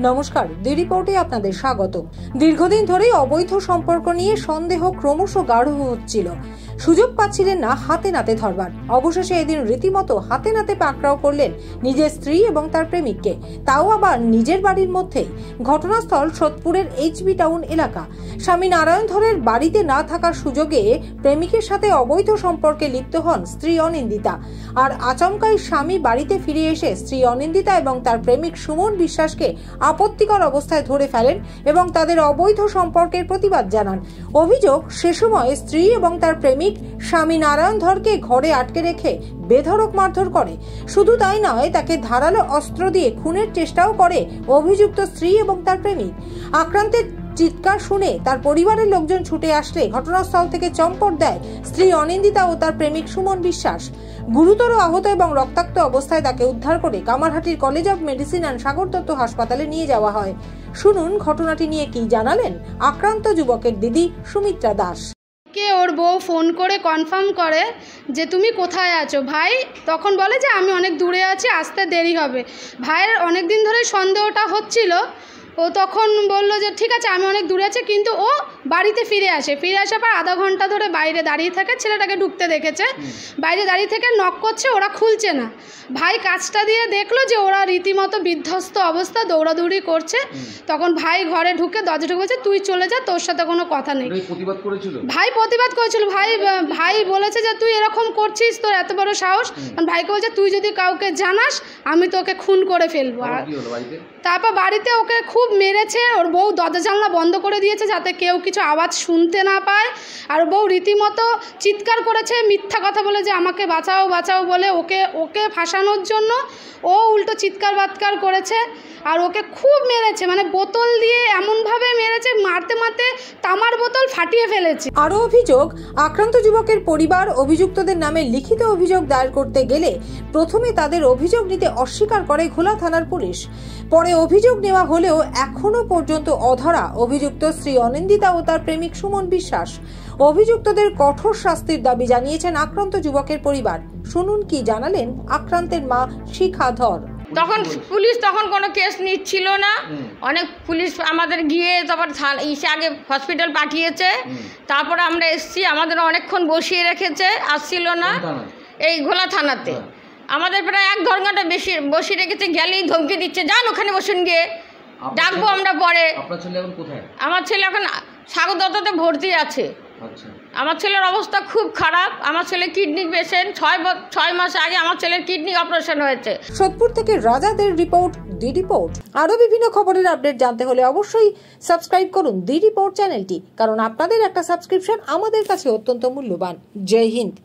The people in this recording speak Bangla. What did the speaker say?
নমস্কার, দি রিপোর্টে আপনাদের স্বাগত। দীর্ঘদিন ধরেই অবৈধ সম্পর্ক নিয়ে সন্দেহ ক্রমশ গাঢ় হচ্ছিল। সুযোগ পাচ্ছিলেন না হাতে নাতে ধরবার। অবশেষে এদিন রীতিমতো হাতে নাতে পাকড়াও করলেন নিজের স্ত্রী এবং তার প্রেমিককে, তাও আবার নিজের বাড়ির মধ্যেই। ঘটনাস্থল সোদপুরের এইচবি টাউন এলাকা। স্বামী নারায়ণ ধরের বাড়িতে না থাকার সুযোগে প্রেমিকের সাথে অবৈধ সম্পর্কে লিপ্ত হন স্ত্রী অনিন্দিতা। আর আচমকাই স্বামী বাড়িতে ফিরে এসে স্ত্রী অনিন্দিতা এবং তার প্রেমিক সুমন বিশ্বাসকে আপত্তিকর অবস্থায় ধরে ফেলেন এবং তাদের অবৈধ সম্পর্কের প্রতিবাদ জানান। অভিযোগ, সে সময় স্ত্রী এবং তার প্রেমিক স্বামী নারায়ণ ধরকে ঘরে আটকে রেখে বেধড়ক মারধর করে। শুধু তাই নয়, তাকে ধারালো অস্ত্র দিয়ে খুনের চেষ্টাও করে অভিযুক্ত স্ত্রী এবং তার প্রেমিক। আক্রান্তের চিৎকার শুনে তার পরিবারের লোকজন ছুটে আসলে ঘটনাস্থল থেকে চম্পট দেয় স্ত্রী অনিন্দিতা ও তার প্রেমিক সুমন বিশ্বাস। গুরুতর আহত এবং রক্তাক্ত অবস্থায় তাকে উদ্ধার করে কামারহাটির college of medicine and Sagar Dutta হাসপাতালে নিয়ে যাওয়া হয়। শুনুন ঘটনাটি নিয়ে কি জানালেন আক্রান্ত যুবকের দিদি সুমিত্রা দাস। ওর বউ ফোন করে কনফার্ম করে যে তুমি কোথায় আছো ভাই, তখন বলে যে আমি অনেক দূরে আছি, আসতে দেরি হবে। ভাইয়ের অনেক দিন ধরে সন্দেহটা হচ্ছিল। ও তখন বলল যে ঠিক আছে আমি অনেক দূরে আছি, কিন্তু ও বাড়িতে ফিরে আসার পর আধা ঘন্টা ধরে বাইরে দাঁড়িয়ে থাকে। ছেলেটাকে ঢুকতে দেখেছে, বাইরে দাঁড়িয়ে থেকে নক করছে, ওরা খুলছে না। ভাই কাজটা দিয়ে দেখলো যে ওরা রীতিমতো বিধ্বস্ত অবস্থা, দৌড়াদৌড়ি করছে। তখন ভাই ঘরে ঢুকে দরজা ঢুকে বলছে তুই চলে যা, তোর সাথে কোনো কথা নেই। ভাই প্রতিবাদ করেছিল। ভাই বলেছে যে তুই এরকম করছিস, তোর এত বড় সাহস। ভাইকে বলছে তুই যদি কাউকে জানাস আমি তোকে খুন করে ফেলবো। তারপর বাড়িতে ওকে খুব মেরেছে। ওর বউ দরজা জানলা বন্ধ করে দিয়েছে যাতে কেউ কিছু আওয়াজ শুনতে না পায়। আর বউ রীতিমতো চিৎকার করেছে, মিথ্যা কথা বলে যে আমাকে বাঁচাও বাঁচাও বলে ওকে ফাঁসানোর জন্য ও উল্টো চিৎকার বাৎকার করেছে। আর ওকে খুব মেরেছে, মানে বোতল দিয়ে এমনভাবে মেরেছে, মারতে মারতে তামার বোতল ফাটিয়ে ফেলেছে। আরও অভিযোগ, আক্রান্ত যুবকের পরিবার অভিযুক্তদের নামে লিখিত অভিযোগ দায়ের করতে গেলে প্রথমে তাদের অভিযোগ নিতে অস্বীকার করে ঘোলা থানার পুলিশ। পরে অভিযোগ নেওয়া হলেও এখনো পর্যন্ত অধরা অভিযুক্ত স্ত্রী অনিন্দিতা ও তার প্রেমিক সুমন বিশ্বাস। অভিযুক্তদের কঠোর শাস্তির দাবি জানিয়েছেন আক্রান্ত যুবকের পরিবার। শুনুন কি জানালেন আক্রান্তের মা শিখা ধর। তখন পুলিশ কোনো কেস নিচ্ছিল না। অনেক পুলিশ আমাদের গিয়ে তারপর আগে হসপিটাল পাঠিয়েছে। তারপরে আমরা এসছি, আমাদের অনেকক্ষণ বসিয়ে রেখেছে, আসছিল না। এই ঘোলা থানাতে আমাদের প্রায় 1 ঘন্টা বেশি বসিয়ে রেখেছে। গেলেই ধমকি দিচ্ছে, যান ওখানে বসুন গিয়ে, ডাকবো আমরা পরে। আমার ছেলে এখন সাগর দত্ততে ভর্তি আছে। আমার ছেলের অবস্থা খুব খারাপ। আমার ছেলে কিডনি পেশেন্ট। 6 মাস আগে আমার ছেলের কিডনি অপারেশন হয়েছে। সোদপুর থেকে রাজাদের রিপোর্ট, দি রিপোর্ট। আরো বিভিন্ন খবরের আপডেট জানতে হলে অবশ্যই সাবস্ক্রাইব করুন দি রিপোর্ট চ্যানেলটি, কারণ আপনাদের একটা সাবস্ক্রিপশন আমাদের কাছে অত্যন্ত মূল্যবান। জয় হিন্দ।